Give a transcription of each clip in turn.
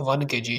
1 kg،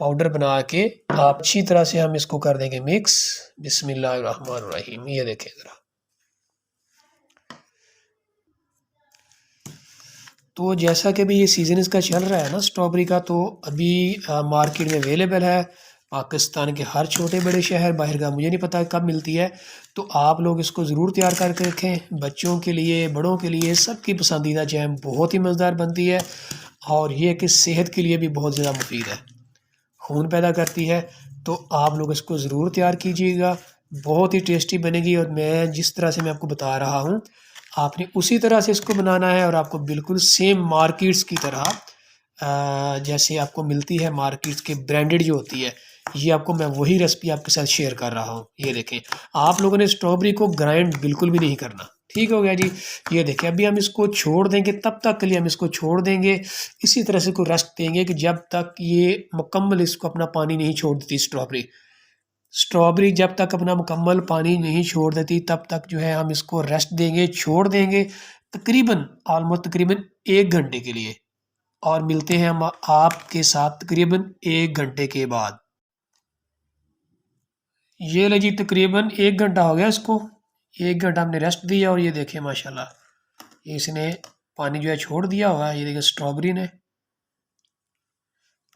powder बना के आप अच्छी तरह से हम इसको कर देंगे मिक्स। बिस्मिल्लाहिर्रहमानिर्रहीम। ये देखें ज़रा, तो जैसा कि अभी ये सीज़न इसका चल रहा है ना स्ट्रॉबेरी का, तो अभी मार्केट में अवेलेबल है। पाकिस्तान के हर छोटे बड़े शहर, बाहर का मुझे नहीं पता कब मिलती है। तो आप लोग इसको ज़रूर तैयार करके रखें, बच्चों के लिए, बड़ों के लिए, सबकी पसंदीदा जैम बहुत ही मज़ेदार बनती है। और ये कि सेहत के लिए भी बहुत ज़्यादा मुफीद है, खून पैदा करती है। तो आप लोग इसको ज़रूर तैयार कीजिएगा, बहुत ही टेस्टी बनेगी। और मैं जिस तरह से मैं आपको बता रहा हूँ, आपने उसी तरह से इसको बनाना है और आपको बिल्कुल सेम मार्केट्स की तरह जैसे आपको मिलती है, मार्केट्स के ब्रांडेड जो होती है, ये आपको मैं वही रेसिपी आपके साथ शेयर कर रहा हूँ। ये देखें, आप लोगों ने स्ट्रॉबेरी को ग्राइंड बिल्कुल भी नहीं करना, ठीक हो गया जी। ये देखें, अभी हम इसको छोड़ देंगे, तब तक के लिए हम इसको छोड़ देंगे, इसी तरह से को रेस्ट देंगे कि जब तक ये मुकम्मल इसको अपना पानी नहीं छोड़ देती स्ट्रॉबेरी जब तक अपना मुकम्मल पानी नहीं छोड़ देती, तब तक जो है हम इसको रेस्ट देंगे, छोड़ देंगे तकरीबन ऑलमोस्ट तकरीबन 1 घंटे के लिए। और मिलते हैं हम आपके साथ तकरीबन 1 घंटे के बाद। ये ले जी, तकरीबन 1 घंटा हो गया इसको, 1 घंटा हमने रेस्ट दिया। और ये देखें माशाल्लाह इसने पानी जो है छोड़ दिया हुआ है, ये देखें स्ट्रॉबेरी ने।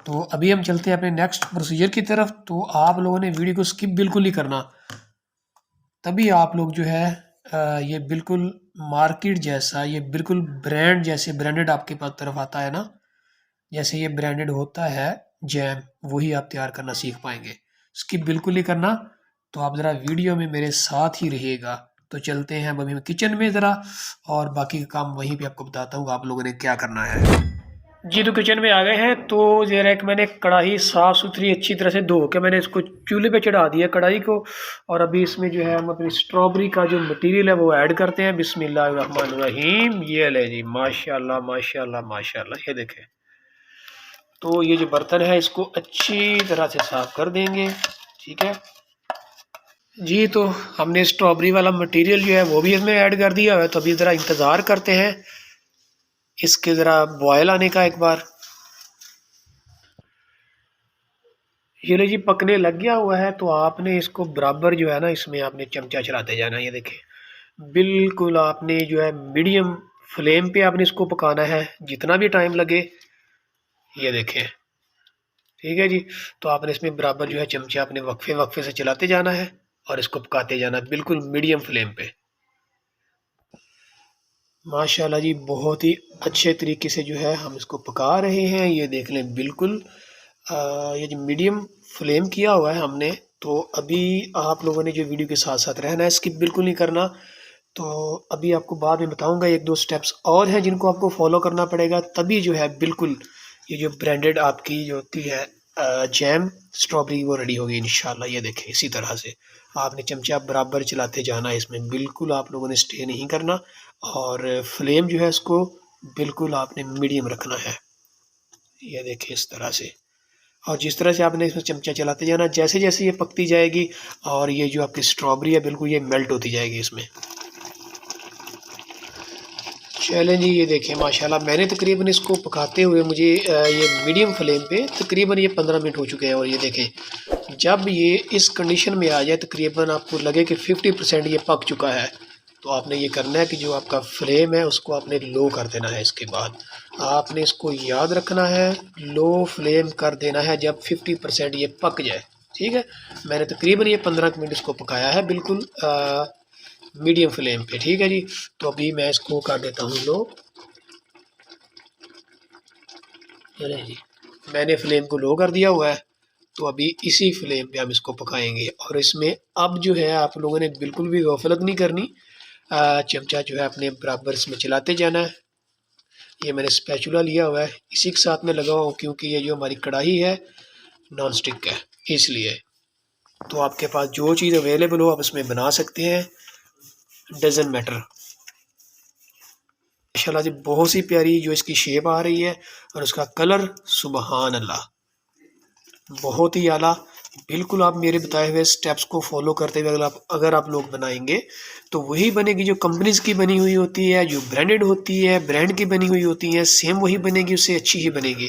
तो अभी हम चलते हैं अपने नेक्स्ट प्रोसीजर की तरफ। तो आप लोगों ने वीडियो को स्किप बिल्कुल नहीं करना, तभी आप लोग जो है ये बिल्कुल मार्केट जैसा, ये बिल्कुल ब्रांड जैसे ब्रांडेड आपके पास तरफ आता है ना, जैसे ये ब्रांडेड होता है जैम, वही आप तैयार करना सीख पाएंगे। स्किप बिल्कुल नहीं करना, तो आप ज़रा वीडियो में मेरे साथ ही रहिएगा। तो चलते हैं अब अभी हम किचन में ज़रा, और बाकी का काम वहीं पे आपको बताता हूँ आप लोगों ने क्या करना है। जी, तो किचन में आ गए हैं। तो ज़रा एक मैंने कढ़ाई साफ़ सुथरी अच्छी तरह से धो के मैंने इसको चूल्हे पे चढ़ा दिया कढ़ाई को। और अभी इसमें जो है हम अपनी स्ट्रॉबेरी का जो मटेरियल है वो ऐड करते हैं। बिस्मिल्लाहिर्रहमानिर्रहीम। ये ले जी, माशाल्लाह माशाल्लाह माशाल्लाह। ये देखें, तो ये जो बर्तन है इसको अच्छी तरह से साफ़ कर देंगे, ठीक है जी। तो हमने स्ट्रॉबेरी वाला मटेरियल जो है वो भी इसमें ऐड कर दिया है। तो अभी ज़रा इंतज़ार करते हैं इसके ज़रा बॉयल आने का एक बार। ये लो जी, पकने लग गया हुआ है। तो आपने इसको बराबर जो है ना, इसमें आपने चमचा चलाते जाना है। ये देखें, बिल्कुल आपने जो है मीडियम फ्लेम पे आपने इसको पकाना है, जितना भी टाइम लगे। ये देखें, ठीक है जी। तो आपने इसमें बराबर जो है चमचा अपने वक्फे वक्फे से चलाते जाना है और इसको पकाते जाना है बिल्कुल मीडियम फ्लेम पे। माशाल्लाह जी, बहुत ही अच्छे तरीके से जो है हम इसको पका रहे हैं। ये देख लें, बिल्कुल ये जो मीडियम फ्लेम किया हुआ है हमने। तो अभी आप लोगों ने जो वीडियो के साथ साथ रहना है, स्किप बिल्कुल नहीं करना। तो अभी आपको बाद में बताऊंगा, 1-2 स्टेप्स और हैं जिनको आपको फॉलो करना पड़ेगा, तभी जो है बिल्कुल ये जो ब्रांडेड आपकी जो होती है जैम स्ट्रॉबेरी वो रेडी होगी इंशाल्लाह। ये देखें, इसी तरह से आपने चमचा बराबर चलाते जाना है, इसमें बिल्कुल आप लोगों ने स्टे नहीं करना। और फ्लेम जो है इसको बिल्कुल आपने मीडियम रखना है। ये देखें इस तरह से, और जिस तरह से आपने इसमें चमचा चलाते जाना, जैसे जैसे ये पकती जाएगी और ये जो आपकी स्ट्रॉबेरी है बिल्कुल ये मेल्ट होती जाएगी इसमें। चलें जी, ये देखें माशाल्लाह मैंने तकरीबन इसको पकाते हुए मुझे ये मीडियम फ्लेम पे तकरीबन ये 15 मिनट हो चुके हैं। और ये देखें, जब ये इस कंडीशन में आ जाए, तकरीबन आपको लगे कि 50% ये पक चुका है, तो आपने ये करना है कि जो आपका फ्लेम है उसको आपने लो कर देना है। इसके बाद आपने इसको याद रखना है, लो फ्लेम कर देना है जब 50% ये पक जाए, ठीक है। मैंने तकरीबन ये 15 मिनट इसको पकाया है बिल्कुल मीडियम फ्लेम पे, ठीक है जी। तो अभी मैं इसको कर देता हूँ लो। चलें जी, मैंने फ्लेम को लो कर दिया हुआ है। तो अभी इसी फ्लेम पे हम इसको पकाएंगे। और इसमें अब जो है आप लोगों ने बिल्कुल भी गफलत नहीं करनी, चमचा जो है अपने बराबर इसमें चलाते जाना है। ये मैंने स्पैचुला लिया हुआ है, इसी के साथ में लगा हुआ क्योंकि ये जो हमारी कढ़ाई है नॉन स्टिक है, इसलिए। तो आपके पास जो चीज़ अवेलेबल हो आप इसमें बना सकते हैं, डजंट मैटर। माशाल्लाह जी, बहुत सी प्यारी जो इसकी शेप आ रही है और उसका कलर सुबहान अल्लाह, बहुत ही आला। बिल्कुल आप मेरे बताए हुए स्टेप्स को फॉलो करते हुए अगर आप लोग बनाएंगे तो वही बनेगी जो कंपनीज की बनी हुई होती है, जो ब्रांडेड होती है, ब्रांड की बनी हुई होती है, सेम वही बनेगी, उससे अच्छी ही बनेगी।